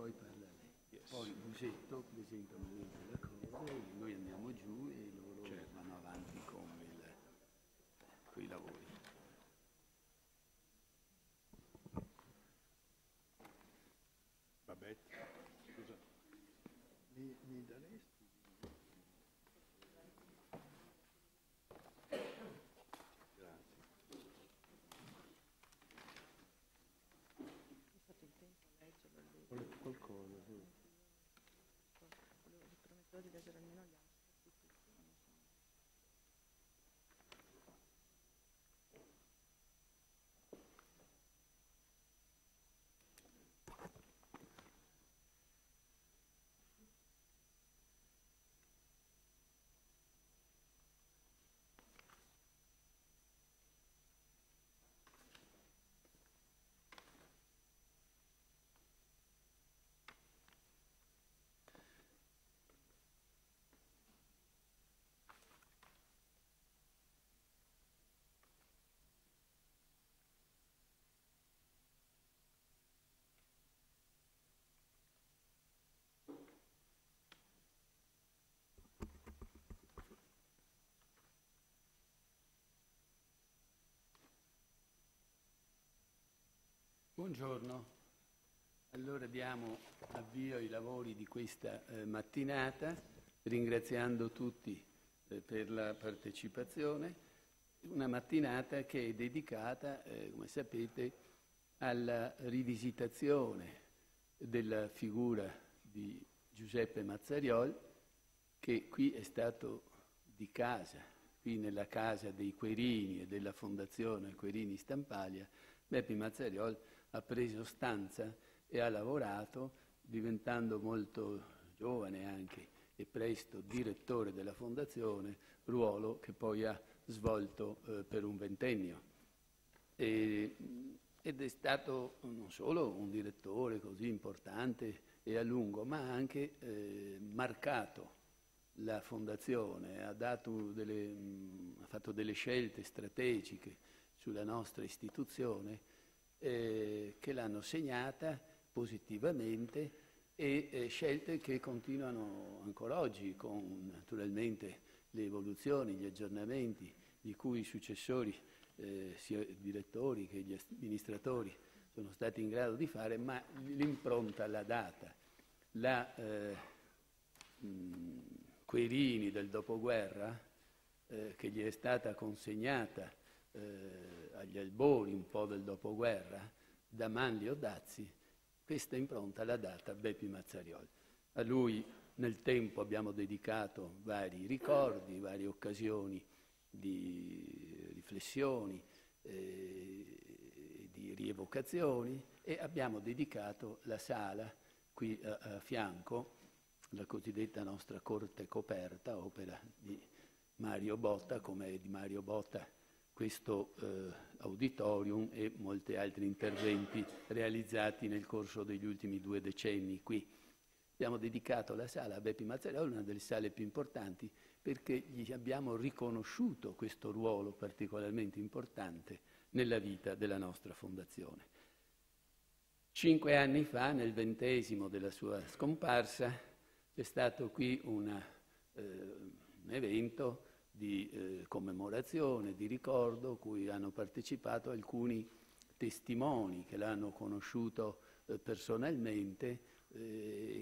poi parla lei. Yes. Poi Busetto presenta un momento la cosa, e noi andiamo giù e loro Certo. vanno avanti con i lavori. Babette, scusa. Mi daresti? Grazie. Ho fatto il tempo a leggerlo lì. Qualcosa, sì. Vi promettevo di leggere almeno gli altri capitoli. Buongiorno, allora diamo avvio ai lavori di questa mattinata, ringraziando tutti per la partecipazione, una mattinata che è dedicata, come sapete, alla rivisitazione della figura di Giuseppe Mazzariol, che qui è stato di casa, qui nella casa dei Querini e della Fondazione Querini Stampalia. Beppe Mazzariol ha preso stanza e ha lavorato, diventando molto giovane anche e presto direttore della fondazione, ruolo che poi ha svolto per un ventennio. Ed è stato non solo un direttore così importante e a lungo, ma ha anche marcato la fondazione, ha fatto delle scelte strategiche sulla nostra istituzione che l'hanno segnata positivamente e scelte che continuano ancora oggi con naturalmente le evoluzioni, gli aggiornamenti di cui i successori, sia i direttori che gli amministratori, sono stati in grado di fare, ma l'impronta, la data, la Querini del dopoguerra, che gli è stata consegnata agli albori un po' del dopoguerra da Manlio Dazzi, questa impronta l'ha data Beppe Mazzariol. A lui nel tempo abbiamo dedicato vari ricordi, varie occasioni di riflessioni, di rievocazioni, e abbiamo dedicato la sala qui a fianco, la cosiddetta nostra corte coperta, opera di Mario Botta, come di Mario Botta questo auditorium e molti altri interventi realizzati nel corso degli ultimi 2 decenni qui. Abbiamo dedicato la sala a Beppe Mazzariol, una delle sale più importanti, perché gli abbiamo riconosciuto questo ruolo particolarmente importante nella vita della nostra fondazione. 5 anni fa, nel 20° della sua scomparsa, c'è stato qui un evento di commemorazione, di ricordo, cui hanno partecipato alcuni testimoni che l'hanno conosciuto personalmente,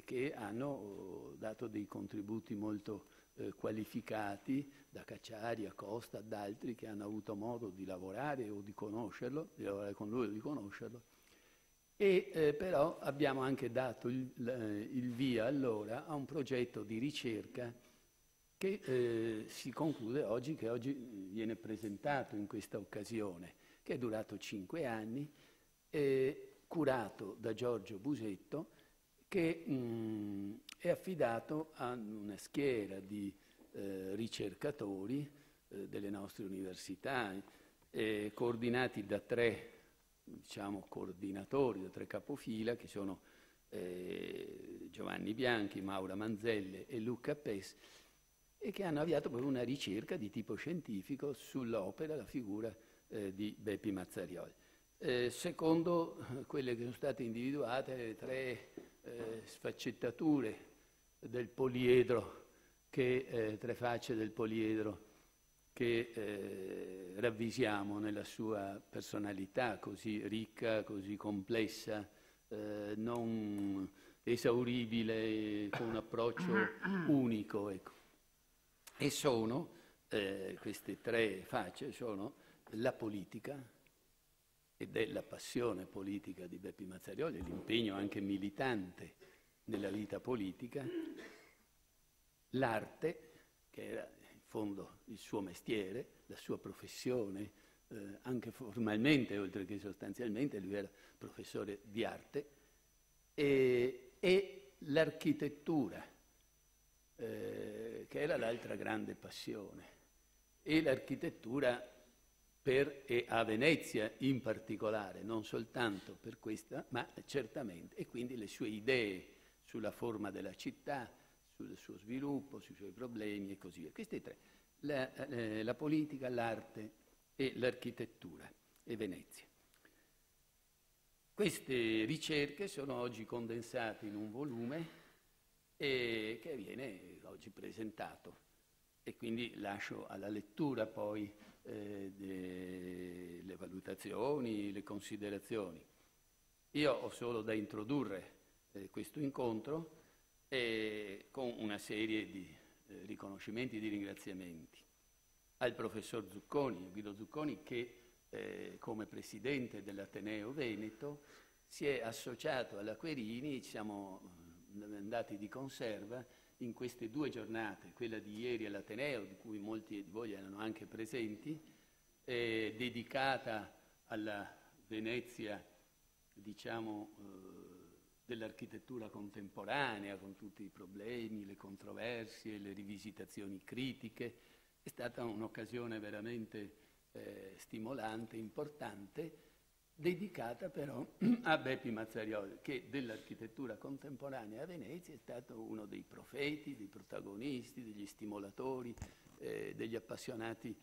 che hanno dato dei contributi molto qualificati, da Cacciari a Costa, ad altri che hanno avuto modo di lavorare o di conoscerlo, di lavorare con lui o di conoscerlo. E però abbiamo anche dato il via allora a un progetto di ricerca che si conclude oggi, che oggi viene presentato in questa occasione, che è durato 5 anni, curato da Giorgio Busetto, che è affidato a una schiera di ricercatori delle nostre università, coordinati da 3 coordinatori, da 3 capofila, che sono Giovanni Bianchi, Maura Manzelle e Luca Pes, e che hanno avviato proprio una ricerca di tipo scientifico sull'opera, la figura di Beppe Mazzariol. Secondo quelle che sono state individuate le tre sfaccettature del poliedro, tre facce del poliedro che ravvisiamo nella sua personalità così ricca, così complessa, non esauribile, con un approccio unico. Ecco. E sono, queste tre facce sono la politica, ed è la passione politica di Beppe Mazzarioli, l'impegno anche militante nella vita politica, l'arte, che era in fondo il suo mestiere, la sua professione, anche formalmente, oltre che sostanzialmente, lui era professore di arte, e l'architettura, che era l'altra grande passione. E l'architettura e a Venezia in particolare, non soltanto per questa, ma certamente, e quindi le sue idee sulla forma della città, sul suo sviluppo, sui suoi problemi e così via. Questi tre, la politica, l'arte e l'architettura e Venezia. Queste ricerche sono oggi condensate in un volume che viene oggi presentato, e quindi lascio alla lettura poi le valutazioni, le considerazioni. Io ho solo da introdurre questo incontro con una serie di riconoscimenti e di ringraziamenti al professor Zucconi, Guido Zucconi, che come presidente dell'Ateneo Veneto si è associato alla Querini, ci siamo andati di conserva in queste 2 giornate, quella di ieri all'Ateneo, di cui molti di voi erano anche presenti, dedicata alla Venezia, diciamo, dell'architettura contemporanea, con tutti i problemi, le controversie, le rivisitazioni critiche. È stata un'occasione veramente stimolante, importante, dedicata però a Beppe Mazzarioli, che dell'architettura contemporanea a Venezia è stato uno dei profeti, dei protagonisti, degli stimolatori, degli appassionati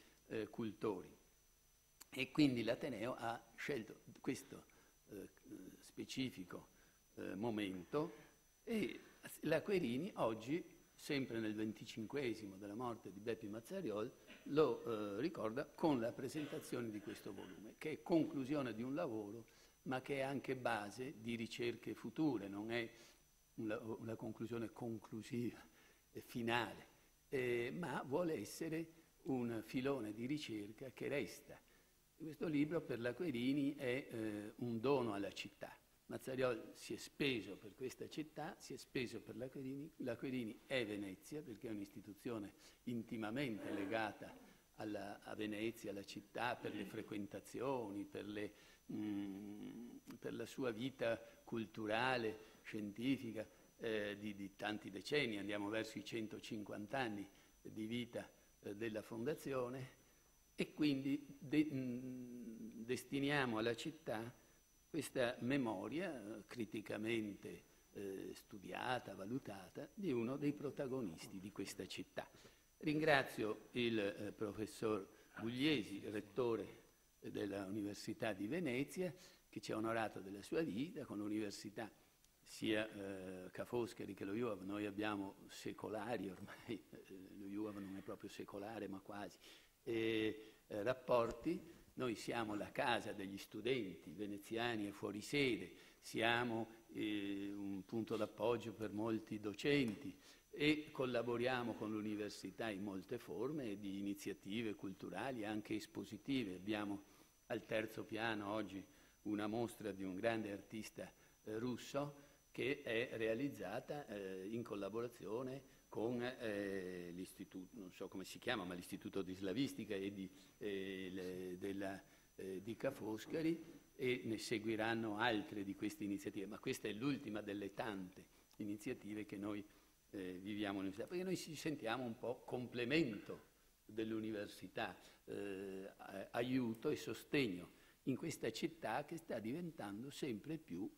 cultori. E quindi l'Ateneo ha scelto questo specifico momento, e la Querini oggi, sempre nel 25esimo della morte di Beppe Mazzarioli, lo ricorda con la presentazione di questo volume, che è conclusione di un lavoro, ma che è anche base di ricerche future, non è una conclusione conclusiva e finale, ma vuole essere un filone di ricerca che resta. Questo libro per la Querini è un dono alla città. Mazzarioli si è speso per questa città, si è speso per la Querini è Venezia, perché è un'istituzione intimamente legata a Venezia, alla città, per le frequentazioni, per la sua vita culturale, scientifica, di tanti decenni. Andiamo verso i 150 anni di vita della Fondazione, e quindi destiniamo alla città questa memoria criticamente studiata, valutata, di uno dei protagonisti di questa città. Ringrazio il professor Gugliesi, rettore della Università di Venezia, che ci ha onorato della sua vita con l'università, sia Ca' Foscari che lo IUAV. Noi abbiamo secolari ormai, lo IUAV non è proprio secolare ma quasi, rapporti. Noi siamo la casa degli studenti veneziani e fuori sede, siamo un punto d'appoggio per molti docenti e collaboriamo con l'università in molte forme di iniziative culturali, anche espositive. Abbiamo al 3° piano oggi una mostra di un grande artista russo che è realizzata in collaborazione con l'istituto, non so come si chiama, ma l'Istituto di Slavistica e di Ca' Foscari, e ne seguiranno altre di queste iniziative, ma questa è l'ultima delle tante iniziative che noi viviamo all'università, perché noi ci sentiamo un po' complemento dell'università, aiuto e sostegno in questa città che sta diventando sempre più,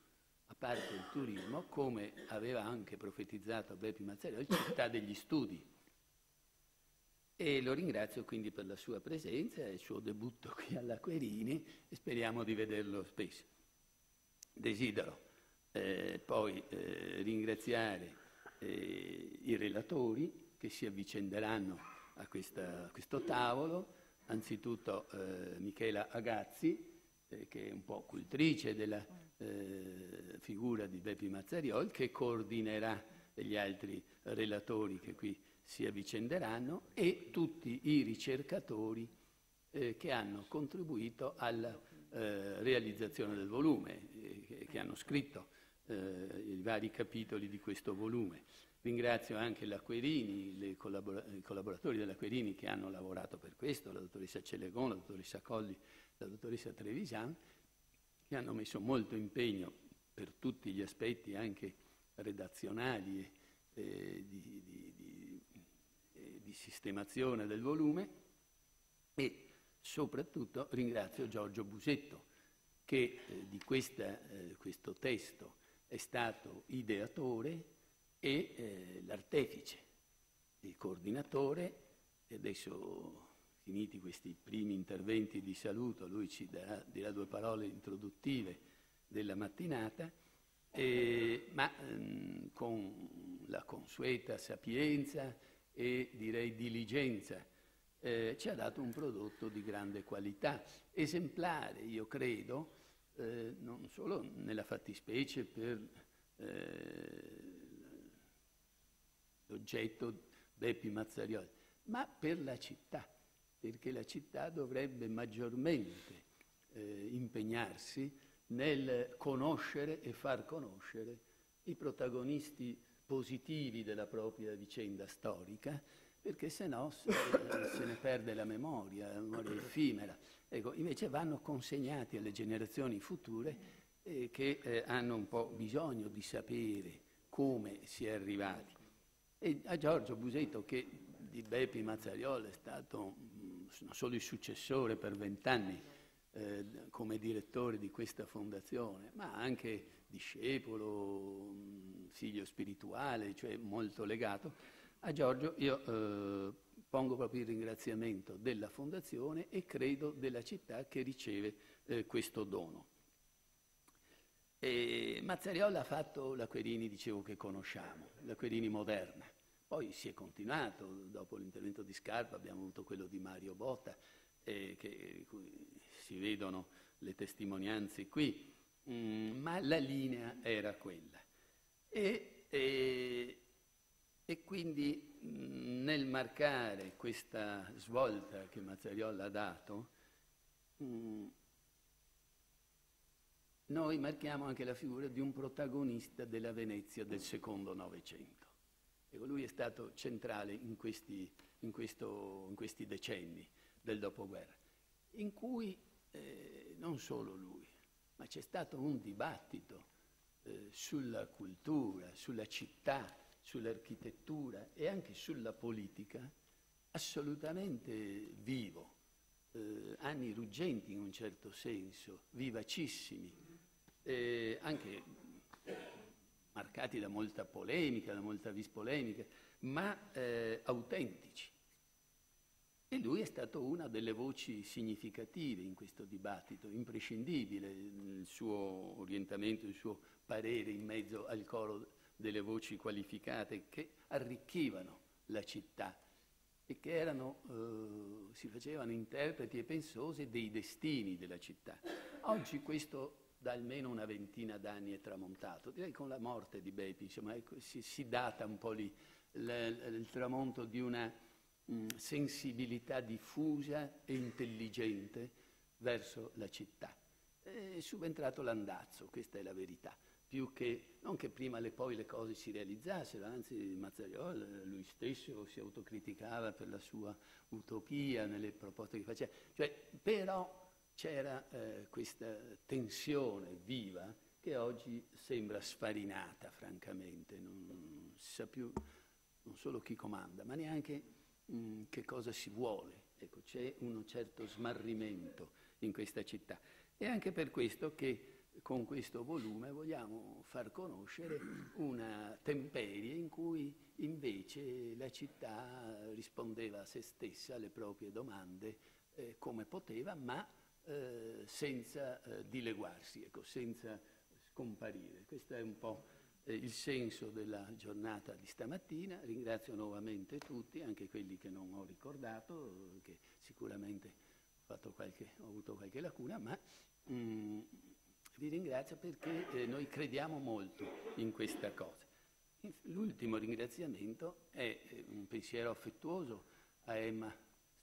a parte il turismo, come aveva anche profetizzato Beppe Mazzarioli, città degli studi. E lo ringrazio quindi per la sua presenza e il suo debutto qui alla Querini e speriamo di vederlo spesso. Desidero poi ringraziare i relatori che si avvicenderanno a questo tavolo, anzitutto Michela Agazzi, che è un po' cultrice della figura di Bepi Mazzariol, che coordinerà gli altri relatori che qui si avvicenderanno, e tutti i ricercatori che hanno contribuito alla realizzazione del volume, che hanno scritto i vari capitoli di questo volume. Ringrazio anche la Querini, i collaboratori della Querini che hanno lavorato per questo, la dottoressa Celegon, la dottoressa Colli, la dottoressa Trevisan, che hanno messo molto impegno per tutti gli aspetti anche redazionali e di sistemazione del volume, e soprattutto ringrazio Giorgio Busetto, che di questo testo è stato ideatore e l'artefice, il coordinatore. E adesso, finiti questi primi interventi di saluto, lui ci dirà due parole introduttive della mattinata, ma con la consueta sapienza e direi diligenza ci ha dato un prodotto di grande qualità, esemplare, io credo, non solo nella fattispecie per l'oggetto Bepi Mazzariol, ma per la città, perché la città dovrebbe maggiormente impegnarsi nel conoscere e far conoscere i protagonisti positivi della propria vicenda storica, perché se no se ne perde la memoria effimera. Ecco, invece vanno consegnati alle generazioni future che hanno un po' bisogno di sapere come si è arrivati. E a Giorgio Busetto, che di Bepi Mazzariol è stato non solo il successore per 20 anni come direttore di questa fondazione, ma anche discepolo, figlio spirituale, cioè molto legato, a Giorgio io pongo proprio il ringraziamento della fondazione e credo della città che riceve questo dono. E Mazzariol ha fatto la Querini, dicevo, che conosciamo, la Querini moderna. Poi si è continuato, dopo l'intervento di Scarpa abbiamo avuto quello di Mario Botta, cui si vedono le testimonianze qui, ma la linea era quella. E quindi nel marcare questa svolta che Mazzariol ha dato, noi marchiamo anche la figura di un protagonista della Venezia del secondo Novecento. Ecco, lui è stato centrale in questi decenni del dopoguerra, in cui non solo lui, ma c'è stato un dibattito sulla cultura, sulla città, sull'architettura e anche sulla politica assolutamente vivo, anni ruggenti in un certo senso, vivacissimi, anche marcati da molta polemica, da molta vis polemica, ma autentici. E lui è stato una delle voci significative in questo dibattito, imprescindibile, il suo orientamento, il suo parere in mezzo al coro delle voci qualificate che arricchivano la città e che si facevano interpreti e pensosi dei destini della città. Oggi questo da almeno una ventina d'anni è tramontato, direi con la morte di Bepi, insomma, si data un po' lì il tramonto di una sensibilità diffusa e intelligente verso la città. È subentrato l'andazzo, questa è la verità, più che, non che prima poi le cose si realizzassero, anzi Mazzariol lui stesso si autocriticava per la sua utopia nelle proposte che faceva, però c'era questa tensione viva che oggi sembra sfarinata, francamente, non si sa più non solo chi comanda, ma neanche che cosa si vuole. Ecco, c'è un certo smarrimento in questa città. È anche per questo che con questo volume vogliamo far conoscere una temperie in cui invece la città rispondeva a se stessa, alle proprie domande, come poteva, ma senza dileguarsi, ecco, senza scomparire. Questo è un po' il senso della giornata di stamattina. Ringrazio nuovamente tutti, anche quelli che non ho ricordato, che sicuramente ho avuto qualche lacuna, ma vi ringrazio perché noi crediamo molto in questa cosa. L'ultimo ringraziamento è un pensiero affettuoso a Emma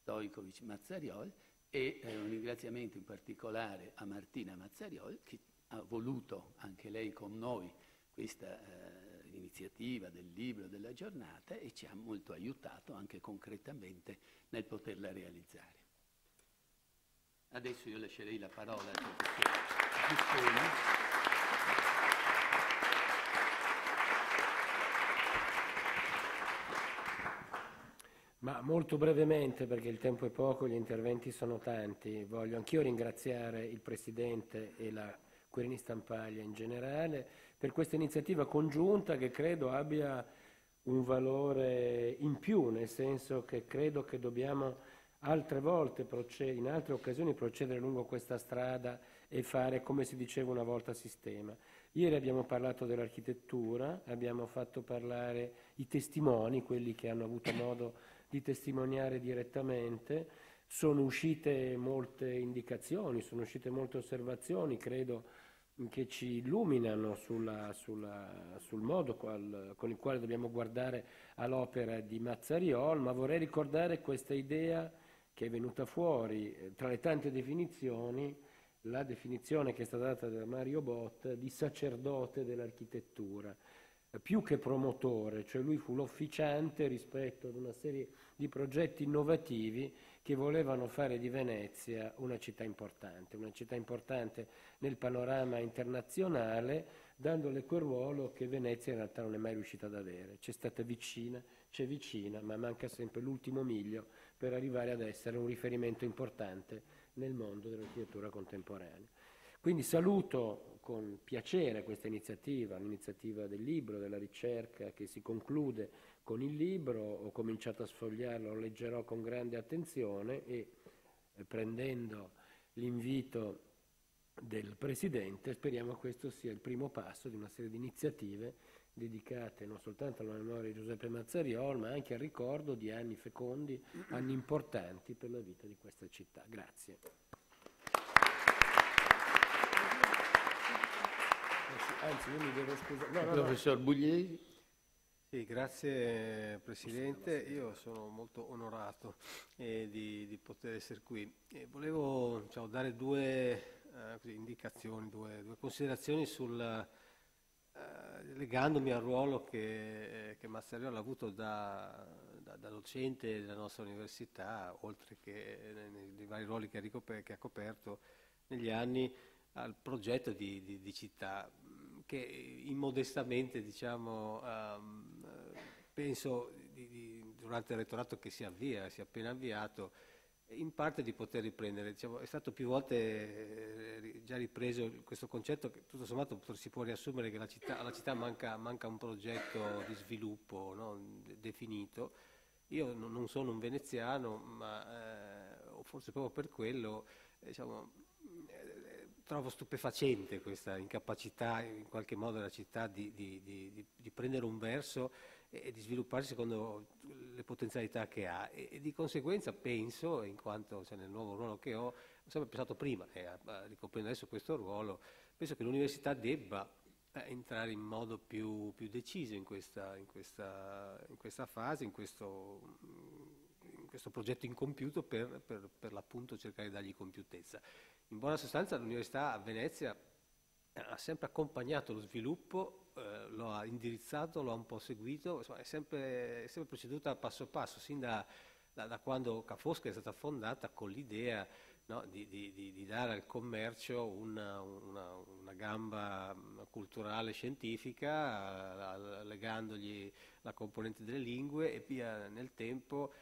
Stojkovic Mazzariol e un ringraziamento in particolare a Martina Mazzariol, che ha voluto anche lei con noi questa iniziativa del libro della giornata e ci ha molto aiutato anche concretamente nel poterla realizzare. Adesso io lascerei la parola al professor Giussoni. Ma molto brevemente, perché il tempo è poco, gli interventi sono tanti, voglio anch'io ringraziare il Presidente e la Querini Stampaglia in generale per questa iniziativa congiunta che credo abbia un valore in più, nel senso che credo che dobbiamo altre volte, in altre occasioni, procedere lungo questa strada e fare, come si diceva una volta, sistema. Ieri abbiamo parlato dell'architettura, abbiamo fatto parlare i testimoni, quelli che hanno avuto modo di testimoniare direttamente, sono uscite molte indicazioni, sono uscite molte osservazioni, credo che ci illuminano sul modo con il quale dobbiamo guardare all'opera di Mazzariol, ma vorrei ricordare questa idea che è venuta fuori tra le tante definizioni, la definizione che è stata data da Mario Bott di sacerdote dell'architettura, più che promotore, cioè lui fu l'officiante rispetto ad una serie di progetti innovativi che volevano fare di Venezia una città importante nel panorama internazionale, dandole quel ruolo che Venezia in realtà non è mai riuscita ad avere. C'è stata vicina, c'è vicina, ma manca sempre l'ultimo miglio per arrivare ad essere un riferimento importante nel mondo dell'architettura contemporanea. Quindi saluto con piacere questa iniziativa, l'iniziativa del libro, della ricerca che si conclude con il libro. Ho cominciato a sfogliarlo, lo leggerò con grande attenzione e prendendo l'invito del Presidente speriamo che questo sia il primo passo di una serie di iniziative dedicate non soltanto alla memoria di Giuseppe Mazzariol ma anche al ricordo di anni fecondi, anni importanti per la vita di questa città. Grazie. Anzi, io mi devo scusare. Professor Bugliesi. Sì, grazie Presidente, io sono molto onorato di poter essere qui. Volevo dare due indicazioni, due considerazioni legandomi al ruolo che Mazzariol ha avuto da docente della nostra università, oltre che nei vari ruoli che ha coperto negli anni, al progetto di città che immodestamente penso durante il rettorato che si è appena avviato, in parte di poter riprendere. È stato più volte già ripreso questo concetto che tutto sommato si può riassumere che alla città manca un progetto di sviluppo, no, definito. Io non sono un veneziano, ma forse proprio per quello trovo stupefacente questa incapacità in qualche modo della città di prendere un verso e di svilupparsi secondo le potenzialità che ha e di conseguenza penso, in quanto nel nuovo ruolo che ho sempre pensato prima e ricoprendo adesso questo ruolo, penso che l'università debba entrare in modo più deciso in questa fase, in questo progetto incompiuto per l'appunto cercare di dargli compiutezza. In buona sostanza l'Università a Venezia ha sempre accompagnato lo sviluppo, lo ha indirizzato, lo ha un po' seguito, insomma, è sempre proceduta passo passo, sin da quando Ca' Foscari è stata fondata con l'idea, no, di dare al commercio una gamba culturale scientifica, legandogli la componente delle lingue e via nel tempo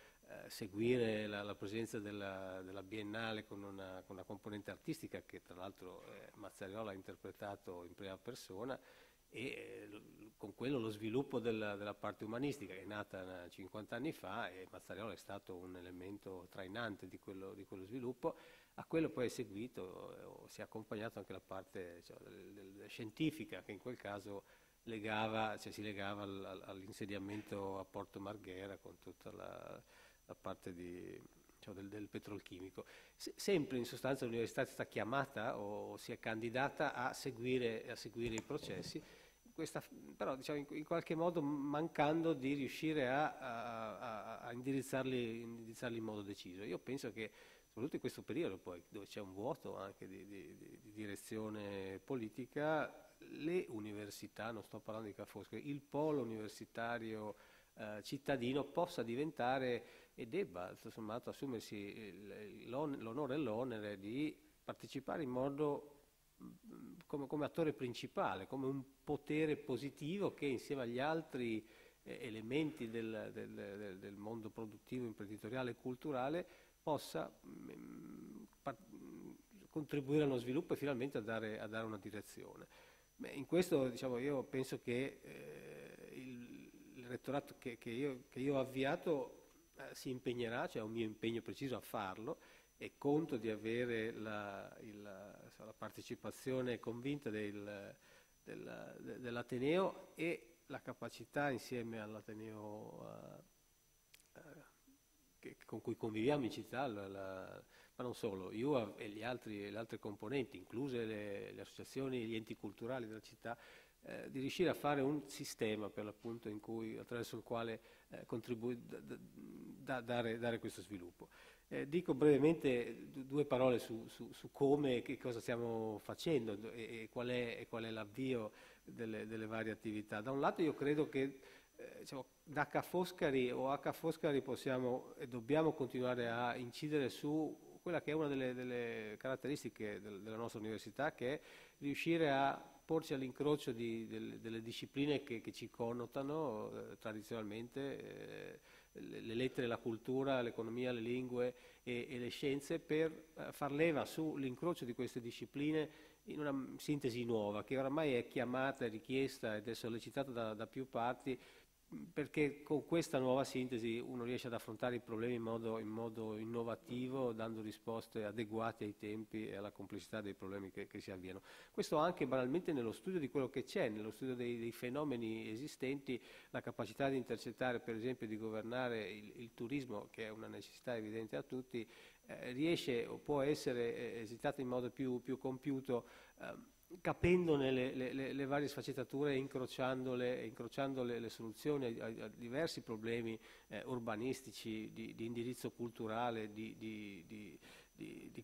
seguire la presenza della Biennale con una componente artistica che tra l'altro Mazzariola ha interpretato in prima persona, e con quello lo sviluppo della parte umanistica, che è nata 50 anni fa, e Mazzariola è stato un elemento trainante di quello sviluppo. A quello poi è seguito, si è accompagnato anche la parte scientifica, che in quel caso si legava all'insediamento a Porto Marghera con tutta la parte del petrolchimico. Sempre in sostanza l'università è stata chiamata o si è candidata a seguire i processi, però diciamo, in qualche modo mancando di riuscire a indirizzarli in modo deciso. Io penso che soprattutto in questo periodo poi, dove c'è un vuoto anche di direzione politica, le università, non sto parlando di Ca' Foscari, il polo universitario cittadino possa diventare e debba tutto sommato assumersi l'onore e l'onere di partecipare in modo come attore principale, come un potere positivo che insieme agli altri elementi del mondo produttivo, imprenditoriale e culturale possa contribuire allo sviluppo e finalmente a dare una direzione. In questo diciamo, io penso che il rettorato che io ho avviato si impegnerà, cioè è un mio impegno preciso a farlo, e conto di avere la partecipazione convinta dell'Ateneo e la capacità insieme all'Ateneo con cui conviviamo in città, ma non solo, io e le altre componenti, incluse le associazioni e gli enti culturali della città, di riuscire a fare un sistema per l'appunto attraverso il quale dare questo sviluppo. Dico brevemente due parole su come, che cosa stiamo facendo e qual è l'avvio delle varie attività. Da un lato io credo che diciamo, da Ca' Foscari o a Ca' Foscari possiamo e dobbiamo continuare a incidere su quella che è una delle caratteristiche della nostra università, che è riuscire a porci all'incrocio delle discipline che ci connotano tradizionalmente, le lettere, la cultura, l'economia, le lingue e le scienze, per far leva sull'incrocio di queste discipline in una sintesi nuova che oramai è chiamata, è richiesta ed è sollecitata da più parti, perché con questa nuova sintesi uno riesce ad affrontare i problemi in modo innovativo, dando risposte adeguate ai tempi e alla complessità dei problemi che si avviano. Questo anche banalmente nello studio di quello che c'è, nello studio dei fenomeni esistenti, la capacità di intercettare, per esempio, di governare il turismo, che è una necessità evidente a tutti, riesce o può essere esitata in modo più compiuto, capendone le varie sfaccettature e incrociando le soluzioni a diversi problemi urbanistici, di indirizzo culturale, di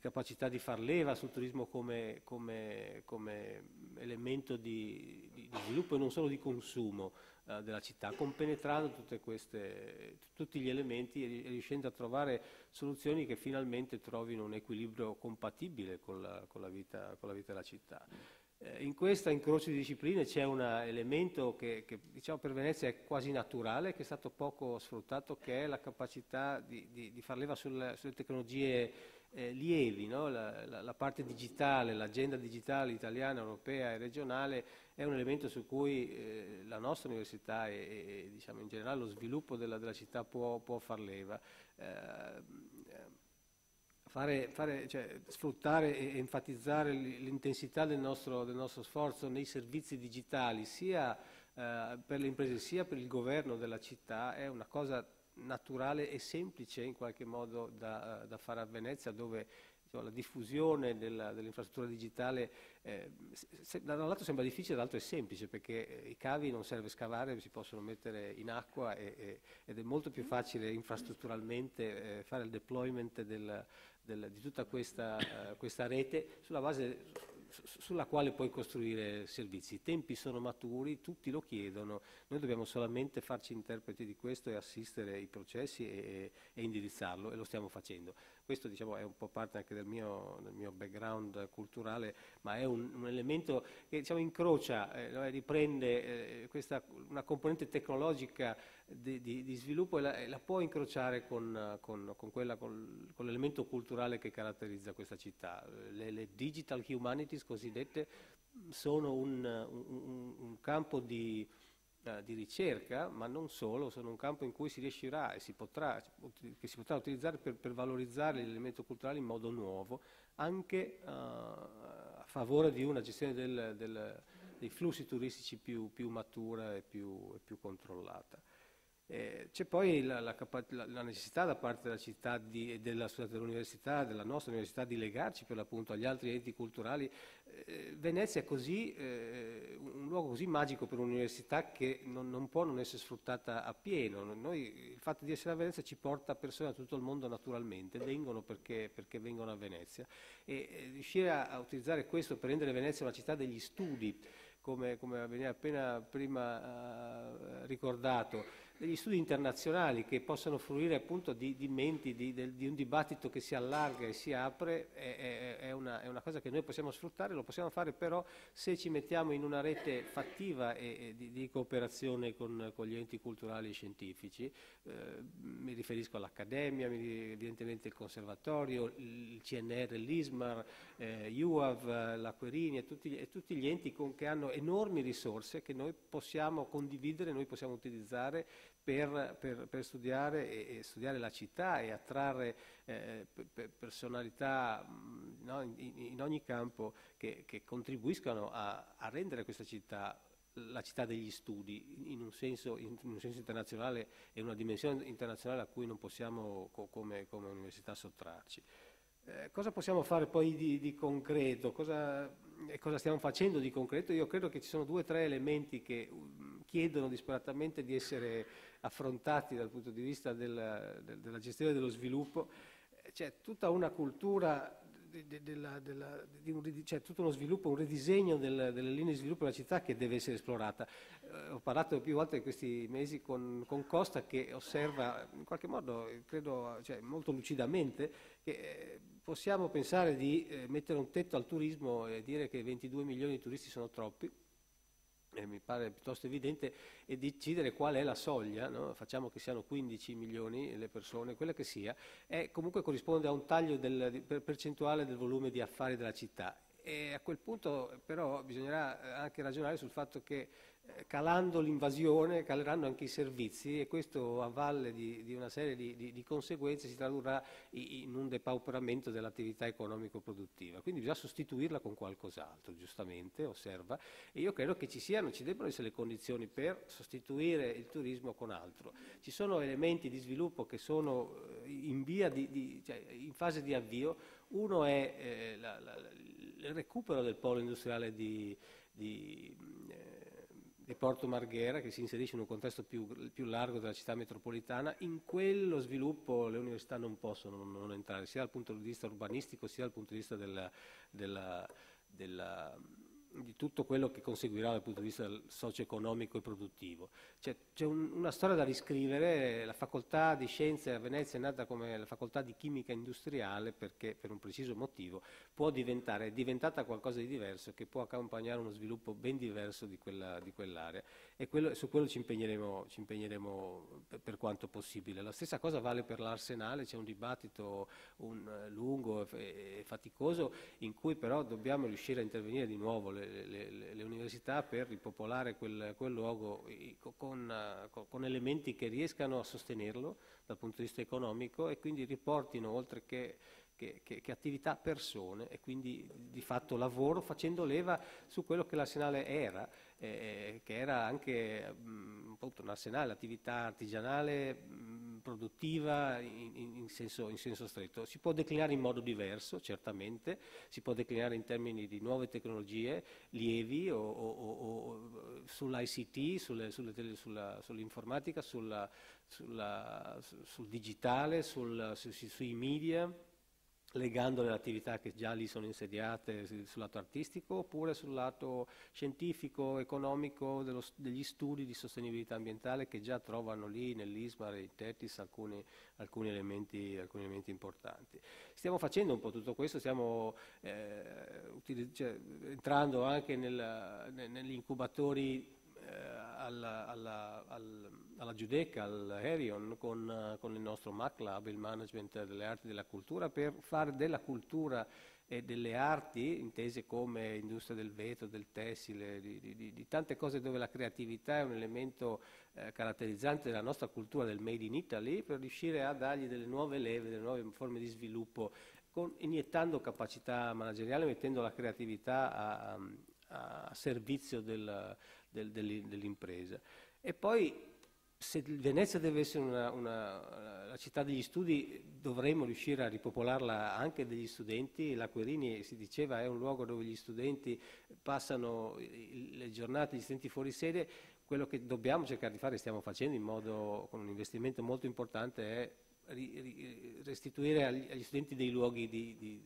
capacità di far leva sul turismo come elemento di sviluppo e non solo di consumo della città, compenetrando tutti gli elementi e riuscendo a trovare soluzioni che finalmente trovino un equilibrio compatibile con la vita della città. In questo incrocio di discipline c'è un elemento che diciamo per Venezia è quasi naturale, che è stato poco sfruttato, che è la capacità di far leva sulle tecnologie lievi, no? La parte digitale, l'agenda digitale italiana, europea e regionale è un elemento su cui la nostra università e diciamo in generale lo sviluppo della città può far leva. Cioè, sfruttare e enfatizzare l'intensità del nostro sforzo nei servizi digitali, sia per le imprese sia per il governo della città, è una cosa naturale e semplice in qualche modo da fare a Venezia, dove la diffusione dell'infrastruttura digitale da un lato sembra difficile, dall'altro è semplice, perché i cavi non serve scavare, si possono mettere in acqua ed è molto più facile infrastrutturalmente fare il deployment di tutta questa rete sulla quale puoi costruire servizi. I tempi sono maturi, tutti lo chiedono, noi dobbiamo solamente farci interpreti di questo e assistere i processi e indirizzarlo, e lo stiamo facendo. questo diciamo, è un po' parte anche del mio background culturale, ma è un elemento che diciamo, incrocia, riprende una componente tecnologica di sviluppo e la può incrociare con l'elemento culturale che caratterizza questa città. Le digital humanities cosiddette sono un campo di ricerca, ma non solo, sono un campo in cui si riuscirà e che si potrà utilizzare per valorizzare l'elemento culturale in modo nuovo, anche a favore di una gestione dei flussi turistici più matura e più controllata. C'è poi la necessità da parte della città dell'università, della nostra università, di legarci per l'appunto agli altri enti culturali. Venezia è così, un luogo così magico per un'università che non può non essere sfruttata a pieno. Il fatto di essere a Venezia ci porta persone da tutto il mondo naturalmente, vengono perché vengono a Venezia, e riuscire a utilizzare questo per rendere Venezia una città degli studi, come veniva appena prima ricordato, degli studi internazionali che possano fruire appunto di menti, di un dibattito che si allarga e si apre, è una cosa che noi possiamo sfruttare. Lo possiamo fare però se ci mettiamo in una rete fattiva e di cooperazione con gli enti culturali e scientifici. Mi riferisco all'Accademia, evidentemente il Conservatorio, il CNR, l'ISMAR, UAV, l'Acquerini e tutti gli enti che hanno enormi risorse che noi possiamo condividere, noi possiamo utilizzare per studiare e studiare la città e attrarre personalità in ogni campo che contribuiscano a rendere questa città la città degli studi in un senso internazionale e una dimensione internazionale a cui non possiamo come università sottrarci. Cosa possiamo fare poi di concreto? Cosa stiamo facendo di concreto? Io credo che ci sono 2 o 3 elementi che chiedono disperatamente di essere affrontati dal punto di vista della gestione dello sviluppo. C'è tutta una cultura, c'è tutto uno sviluppo, un ridisegno delle linee di sviluppo della città che deve essere esplorata. Ho parlato più volte in questi mesi con Costa, che osserva in qualche modo, credo molto lucidamente, che possiamo pensare di mettere un tetto al turismo e dire che 22 milioni di turisti sono troppi. Mi pare piuttosto evidente, e decidere qual è la soglia, no? Facciamo che siano 15 milioni le persone, quella che sia, comunque corrisponde a un taglio percentuale del volume di affari della città, e a quel punto però bisognerà anche ragionare sul fatto che calando l'invasione caleranno anche i servizi, e questo a valle di una serie di conseguenze si tradurrà in un depauperamento dell'attività economico-produttiva. Quindi bisogna sostituirla con qualcos'altro, giustamente, osserva, e io credo che ci debbano essere le condizioni per sostituire il turismo con altro. Ci sono elementi di sviluppo che sono in fase di avvio. Uno è il recupero del polo industriale di Porto Marghera, che si inserisce in un contesto più largo della città metropolitana. In quello sviluppo le università non possono non entrare, sia dal punto di vista urbanistico sia dal punto di vista di tutto quello che conseguirà dal punto di vista socio-economico e produttivo. C'è una storia da riscrivere. La facoltà di scienze a Venezia è nata come la facoltà di chimica industriale perché, per un preciso motivo, è diventata qualcosa di diverso che può accompagnare uno sviluppo ben diverso di quell'area, e su quello ci impegneremo per quanto possibile. La stessa cosa vale per l'Arsenale. C'è un dibattito lungo e faticoso in cui però dobbiamo riuscire a intervenire di nuovo le università per ripopolare quel luogo con elementi che riescano a sostenerlo dal punto di vista economico, e quindi riportino, oltre che attività, persone, e quindi di fatto lavoro, facendo leva su quello che l'Arsenale era, che era anche appunto un arsenale, attività artigianale, produttiva in senso stretto. Si può declinare in modo diverso, certamente, si può declinare in termini di nuove tecnologie lievi o sull'ICT, sull'informatica, sul digitale, sui media. legandole alle attività che già lì sono insediate sul lato artistico, oppure sul lato scientifico, economico, degli studi di sostenibilità ambientale che già trovano lì nell'ISMAR e in TETIS alcuni elementi importanti. Stiamo facendo un po' tutto questo, stiamo entrando anche negli incubatori alla Giudecca, all'Herion, con il nostro MAC Lab, il Management delle Arti e della Cultura, per fare della cultura e delle arti, intese come industria del vetro, del tessile, di tante cose dove la creatività è un elemento caratterizzante della nostra cultura, del Made in Italy, per riuscire a dargli delle nuove leve, delle nuove forme di sviluppo, iniettando capacità manageriale, mettendo la creatività a servizio dell'impresa. E poi, se Venezia deve essere la città degli studi, dovremmo riuscire a ripopolarla anche degli studenti. La Querini, si diceva, è un luogo dove gli studenti passano le giornate, gli studenti fuori sede. Quello che dobbiamo cercare di fare, stiamo facendo con un investimento molto importante, è restituire agli studenti dei luoghi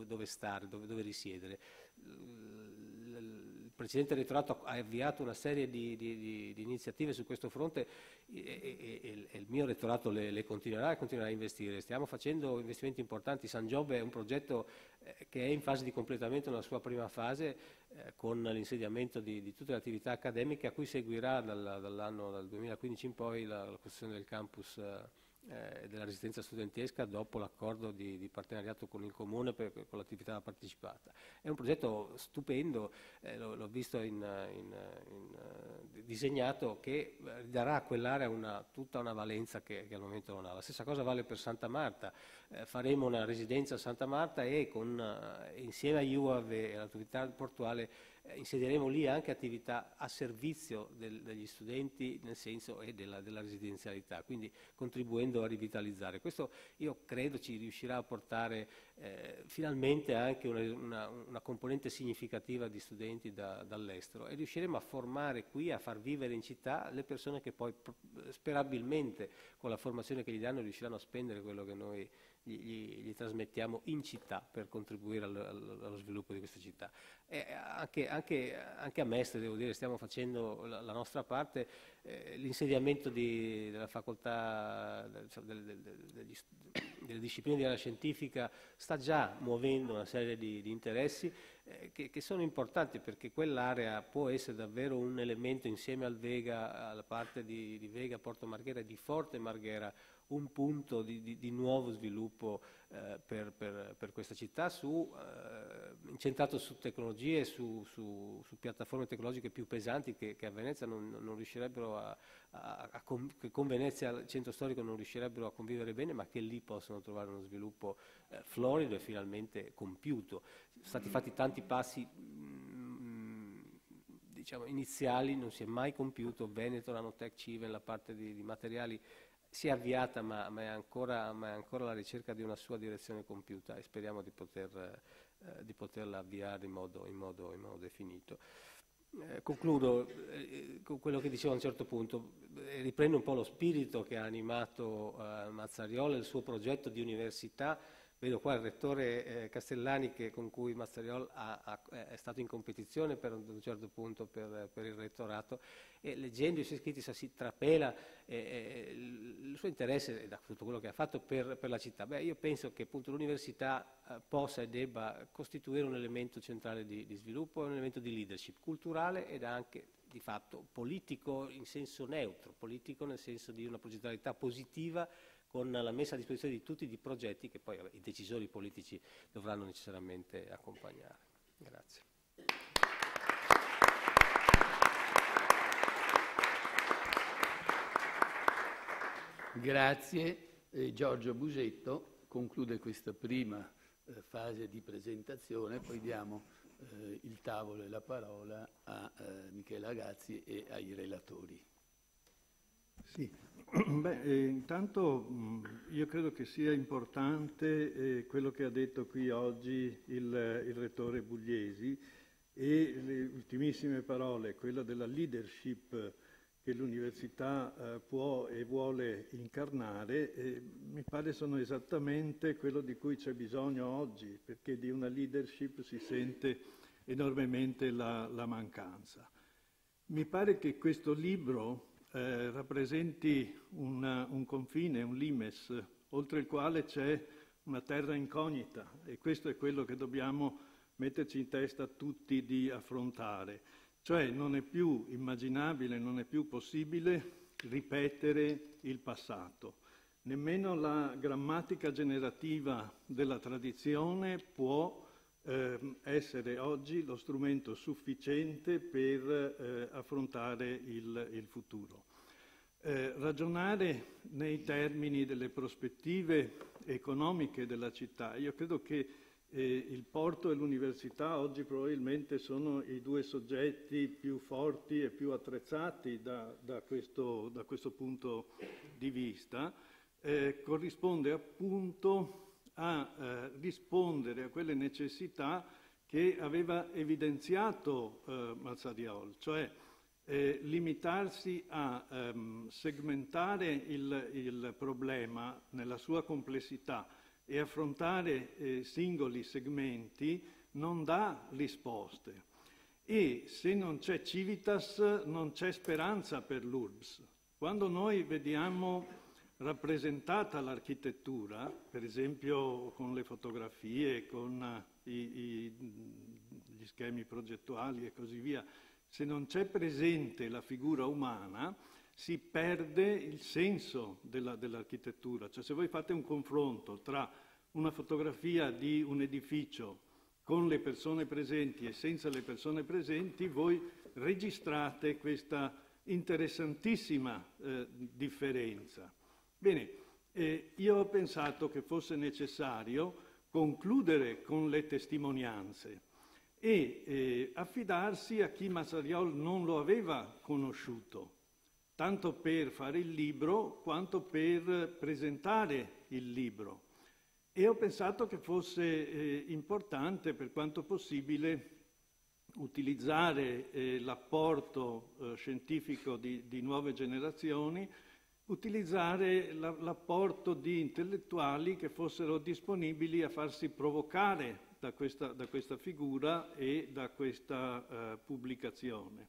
dove stare, dove risiedere. Il Presidente del Rettorato ha avviato una serie di iniziative su questo fronte e il mio Rettorato le continuerà a investire. Stiamo facendo investimenti importanti. San Giobbe è un progetto che è in fase di completamento nella sua prima fase, con l'insediamento di tutte le attività accademiche, a cui seguirà dal 2015 in poi la costruzione del campus della residenza studentesca, dopo l'accordo di partenariato con il Comune con l'attività partecipata. È un progetto stupendo, l'ho visto disegnato, che darà a quell'area tutta una valenza che al momento non ha. La stessa cosa vale per Santa Marta. Faremo una residenza a Santa Marta e insieme a UAV e all'autorità portuale insedieremo lì anche attività a servizio degli studenti, nel senso della residenzialità, quindi contribuendo a rivitalizzare. Questo io credo ci riuscirà a portare finalmente anche una componente significativa di studenti dall'estero, e riusciremo a formare qui, a far vivere in città le persone che poi sperabilmente con la formazione che gli danno riusciranno a spendere quello che noi gli trasmettiamo in città per contribuire allo sviluppo di questa città. Anche a Mestre, devo dire, stiamo facendo la nostra parte. L'insediamento della facoltà delle discipline di area scientifica sta già muovendo una serie di interessi che sono importanti, perché quell'area può essere davvero un elemento, insieme al Vega, alla parte di Vega, Porto Marghera e di Forte Marghera, un punto di nuovo sviluppo per questa città, incentrato su tecnologie, su piattaforme tecnologiche più pesanti che a Venezia non riuscirebbero che con Venezia, il centro storico, non riuscirebbero a convivere bene, ma che lì possono trovare uno sviluppo florido e finalmente compiuto. Sono stati fatti tanti passi diciamo iniziali, non si è mai compiuto. Veneto, Nanotech, Civen, la parte di materiali si è avviata, ma è ancora alla ricerca di una sua direzione compiuta, e speriamo di poterla avviare in modo definito. Concludo con quello che dicevo a un certo punto, riprendo un po' lo spirito che ha animato Mazzarola e il suo progetto di università. Vedo qua il rettore Castellani, con cui Mazzarola è stato in competizione ad un certo punto per il rettorato, e leggendo i suoi scritti si trapela il suo interesse da tutto quello che ha fatto per la città. Io penso che appunto l'università possa e debba costituire un elemento centrale di sviluppo, un elemento di leadership culturale ed anche di fatto politico in senso neutro, politico nel senso di una progettualità positiva, con la messa a disposizione di tutti i progetti che poi i decisori politici dovranno necessariamente accompagnare. Grazie. Grazie. Giorgio Busetto conclude questa prima fase di presentazione, poi diamo il tavolo e la parola a Michela Gazzi e ai relatori. Sì. Intanto io credo che sia importante quello che ha detto qui oggi il rettore Bugliesi, e le ultimissime parole, quella della leadership che l'università può e vuole incarnare, mi pare sono esattamente quello di cui c'è bisogno oggi, perché di una leadership si sente enormemente la mancanza. Mi pare che questo libro rappresenti un confine, un limes, oltre il quale c'è una terra incognita, e questo è quello che dobbiamo metterci in testa tutti di affrontare. Cioè non è più immaginabile, non è più possibile ripetere il passato. Nemmeno la grammatica generativa della tradizione può essere oggi lo strumento sufficiente per affrontare il futuro. Ragionare nei termini delle prospettive economiche della città, io credo che il porto e l'università oggi probabilmente sono i due soggetti più forti e più attrezzati da questo punto di vista, corrisponde appunto a rispondere a quelle necessità che aveva evidenziato Mazariol, cioè limitarsi a segmentare il problema nella sua complessità e affrontare singoli segmenti non dà risposte. E se non c'è civitas non c'è speranza per l'URBS. Quando noi vediamo rappresentata l'architettura, per esempio con le fotografie, con gli schemi progettuali e così via, se non c'è presente la figura umana, si perde il senso dell'architettura. Cioè se voi fate un confronto tra una fotografia di un edificio con le persone presenti e senza le persone presenti, voi registrate questa interessantissima differenza. Bene, io ho pensato che fosse necessario concludere con le testimonianze e affidarsi a chi Mazariol non lo aveva conosciuto, tanto per fare il libro quanto per presentare il libro. E ho pensato che fosse importante, per quanto possibile, utilizzare l'apporto scientifico di nuove generazioni, utilizzare l'apporto di intellettuali che fossero disponibili a farsi provocare da questa figura e da questa pubblicazione.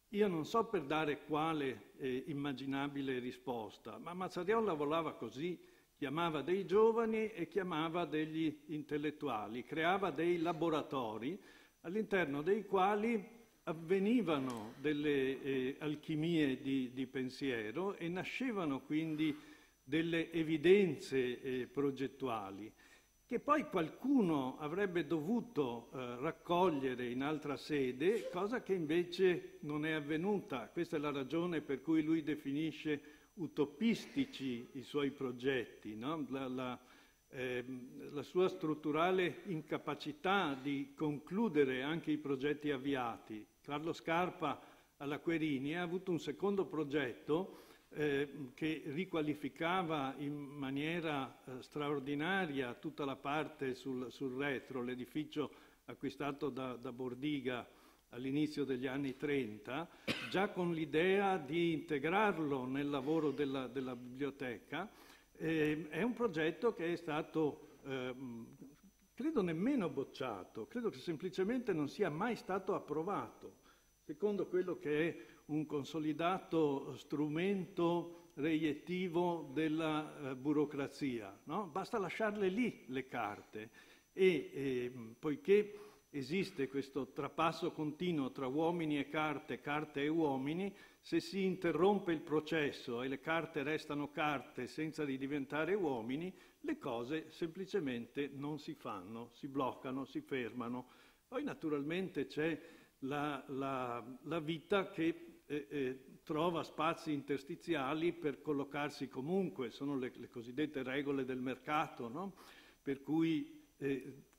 Io non so per dare quale immaginabile risposta, ma Mazariol lavorava così, chiamava dei giovani e chiamava degli intellettuali, creava dei laboratori all'interno dei quali avvenivano delle alchimie di pensiero e nascevano quindi delle evidenze progettuali che poi qualcuno avrebbe dovuto raccogliere in altra sede, cosa che invece non è avvenuta. Questa è la ragione per cui lui definisce utopistici i suoi progetti, no? La sua strutturale incapacità di concludere anche i progetti avviati. Carlo Scarpa alla Querini ha avuto un secondo progetto che riqualificava in maniera straordinaria tutta la parte sul retro, l'edificio acquistato da Bordiga all'inizio degli anni 30, già con l'idea di integrarlo nel lavoro della biblioteca. È un progetto che è stato, credo, nemmeno bocciato, credo che semplicemente non sia mai stato approvato, secondo quello che è un consolidato strumento reiettivo della burocrazia, no? Basta lasciarle lì le carte e poiché esiste questo trapasso continuo tra uomini e carte e uomini, se si interrompe il processo e le carte restano carte senza diventare uomini, le cose semplicemente non si fanno, si bloccano, si fermano. Poi naturalmente c'è la vita che trova spazi interstiziali per collocarsi comunque, sono le cosiddette regole del mercato, no? Per cui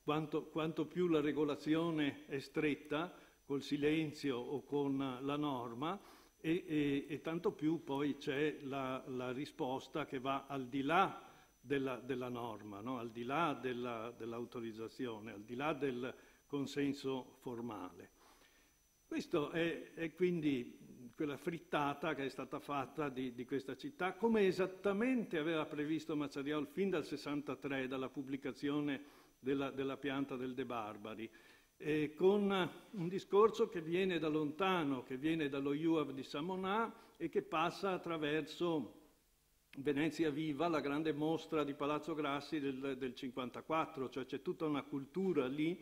quanto più la regolazione è stretta, col silenzio o con la norma, e tanto più poi c'è la risposta che va al di là della norma, no? Al di là dell'autorizzazione, al di là del consenso formale. Questo è quindi quella frittata che è stata fatta di questa città, come esattamente aveva previsto Mazariol fin dal 63, dalla pubblicazione della pianta del De Barbari, con un discorso che viene da lontano, che viene dallo IUAV di Samonà e che passa attraverso Venezia Viva, la grande mostra di Palazzo Grassi del 54, cioè c'è tutta una cultura lì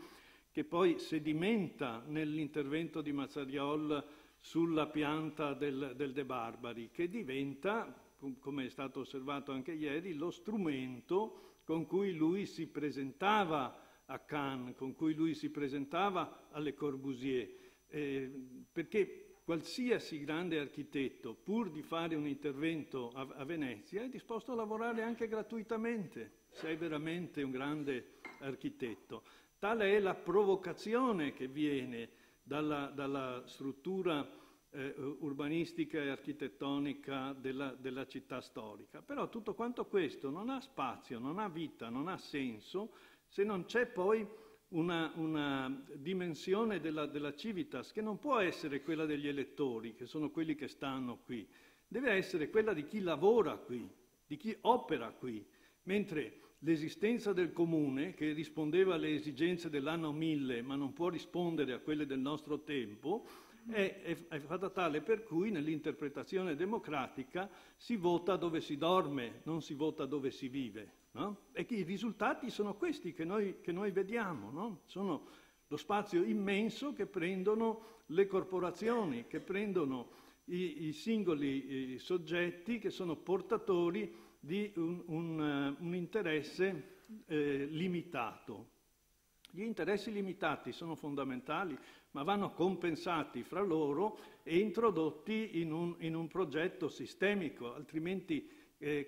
che poi sedimenta nell'intervento di Mazariol sulla pianta del De Barbari, che diventa, come è stato osservato anche ieri, lo strumento con cui lui si presentava a Cannes, con cui lui si presentava alle Corbusier, perché qualsiasi grande architetto, pur di fare un intervento a Venezia, è disposto a lavorare anche gratuitamente, se è veramente un grande architetto. Tale è la provocazione che viene dalla struttura urbanistica e architettonica della città storica. Però tutto quanto questo non ha spazio, non ha vita, non ha senso se non c'è poi una dimensione della civitas che non può essere quella degli elettori, che sono quelli che stanno qui, deve essere quella di chi lavora qui, di chi opera qui, mentre l'esistenza del comune, che rispondeva alle esigenze dell'anno 1000 ma non può rispondere a quelle del nostro tempo, è fatta tale per cui nell'interpretazione democratica si vota dove si dorme, non si vota dove si vive. No? E che i risultati sono questi che noi vediamo, no? Sono lo spazio immenso che prendono le corporazioni, che prendono i singoli soggetti che sono portatori di un interesse limitato. Gli interessi limitati sono fondamentali, ma vanno compensati fra loro e introdotti in un progetto sistemico, altrimenti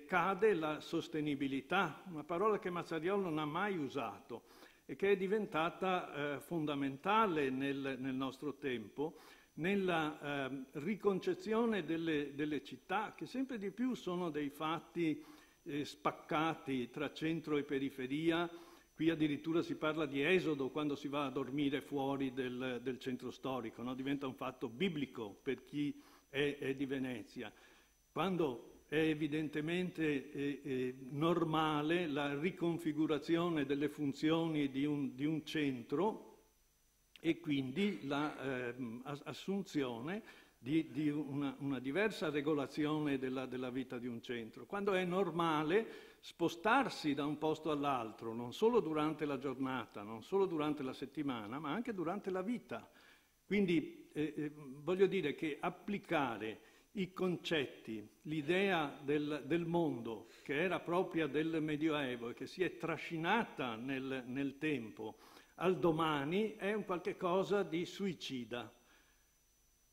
cade la sostenibilità, una parola che Mazariol non ha mai usato e che è diventata fondamentale nel nostro tempo, nella riconcezione delle città, che sempre di più sono dei fatti spaccati tra centro e periferia. Qui addirittura si parla di esodo quando si va a dormire fuori del centro storico, no? Diventa un fatto biblico per chi è di Venezia. Quando è evidentemente normale la riconfigurazione delle funzioni di un centro e quindi l'assunzione di una diversa regolazione della vita di un centro. Quando è normale spostarsi da un posto all'altro, non solo durante la giornata, non solo durante la settimana, ma anche durante la vita. Quindi voglio dire che applicare i concetti, l'idea del mondo che era propria del Medioevo e che si è trascinata nel tempo al domani è un qualche cosa di suicida.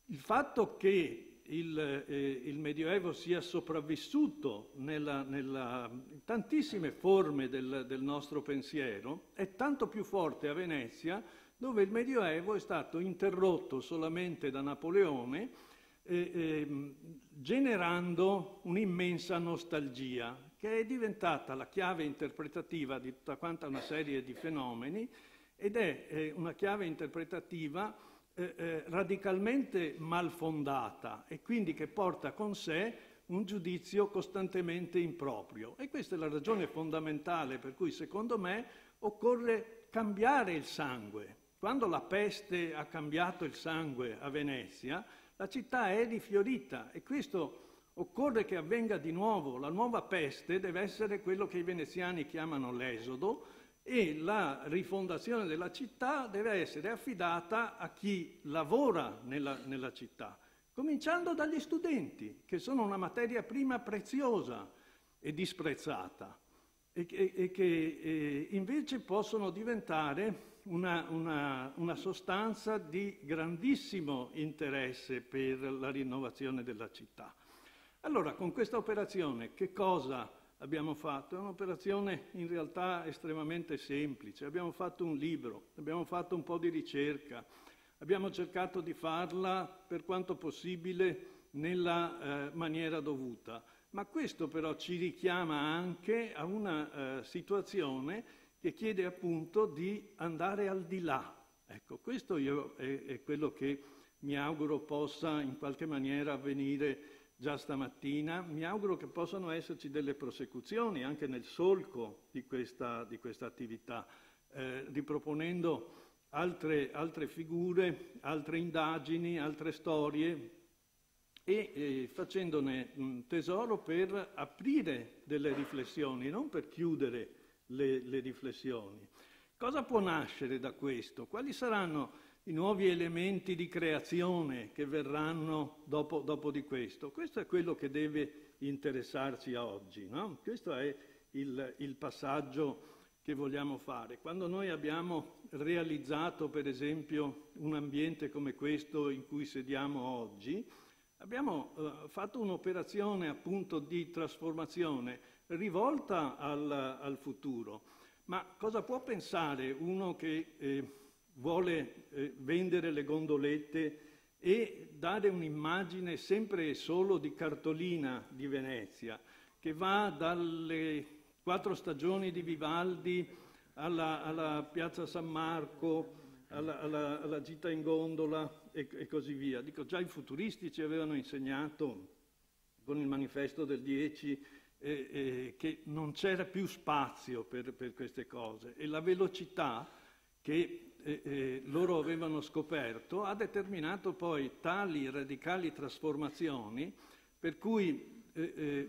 Il fatto che il Medioevo sia sopravvissuto in tantissime forme del nostro pensiero è tanto più forte a Venezia, dove il Medioevo è stato interrotto solamente da Napoleone, generando un'immensa nostalgia, che è diventata la chiave interpretativa di tutta quanta una serie di fenomeni, ed è una chiave interpretativa radicalmente malfondata e quindi che porta con sé un giudizio costantemente improprio. E questa è la ragione fondamentale per cui, secondo me, occorre cambiare il sangue. Quando la peste ha cambiato il sangue a Venezia, la città è rifiorita e questo occorre che avvenga di nuovo. La nuova peste deve essere quello che i veneziani chiamano l'esodo, e la rifondazione della città deve essere affidata a chi lavora nella città, cominciando dagli studenti, che sono una materia prima preziosa e disprezzata, e che invece possono diventare una sostanza di grandissimo interesse per la rinnovazione della città. Allora, con questa operazione che cosa abbiamo fatto? È un'operazione in realtà estremamente semplice. Abbiamo fatto un libro, abbiamo fatto un po' di ricerca, abbiamo cercato di farla per quanto possibile nella maniera dovuta, ma questo però ci richiama anche a una situazione che chiede appunto di andare al di là. Ecco, questo è quello che mi auguro possa in qualche maniera avvenire già stamattina. Mi auguro che possano esserci delle prosecuzioni anche nel solco di questa attività, riproponendo altre figure, altre indagini, altre storie e facendone tesoro per aprire delle riflessioni, non per chiudere le riflessioni. Cosa può nascere da questo? Quali saranno i nuovi elementi di creazione che verranno dopo di questo? Questo è quello che deve interessarci a oggi, no? Questo è il passaggio che vogliamo fare. Quando noi abbiamo realizzato, per esempio, un ambiente come questo in cui sediamo oggi, abbiamo fatto un'operazione appunto di trasformazione rivolta al futuro. Ma cosa può pensare uno che vuole vendere le gondolette e dare un'immagine sempre e solo di cartolina di Venezia, che va dalle 4 stagioni di Vivaldi alla Piazza San Marco, alla gita in gondola e così via. Dico, già i futuristi ci avevano insegnato con il manifesto del 10 che non c'era più spazio per queste cose, e la velocità che loro avevano scoperto ha determinato poi tali radicali trasformazioni per cui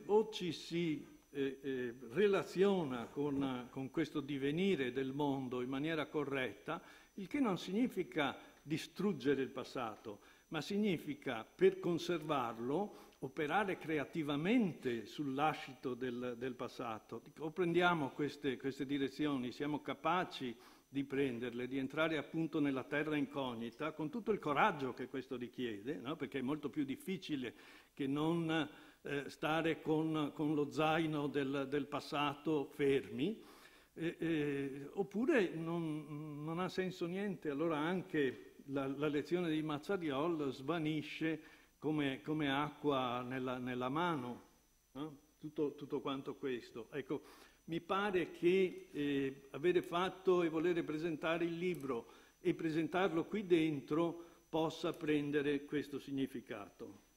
o ci si relaziona con questo divenire del mondo in maniera corretta, il che non significa distruggere il passato, ma significa, per conservarlo, operare creativamente sul lascito del passato. O prendiamo queste direzioni, siamo capaci di prenderle, di entrare appunto nella terra incognita, con tutto il coraggio che questo richiede, no? Perché è molto più difficile che non stare con lo zaino del passato fermi, oppure non ha senso niente. Allora anche la lezione di Mazzariol svanisce come acqua nella mano, no? Tutto quanto questo. Ecco, mi pare che avere fatto e volere presentare il libro e presentarlo qui dentro possa prendere questo significato.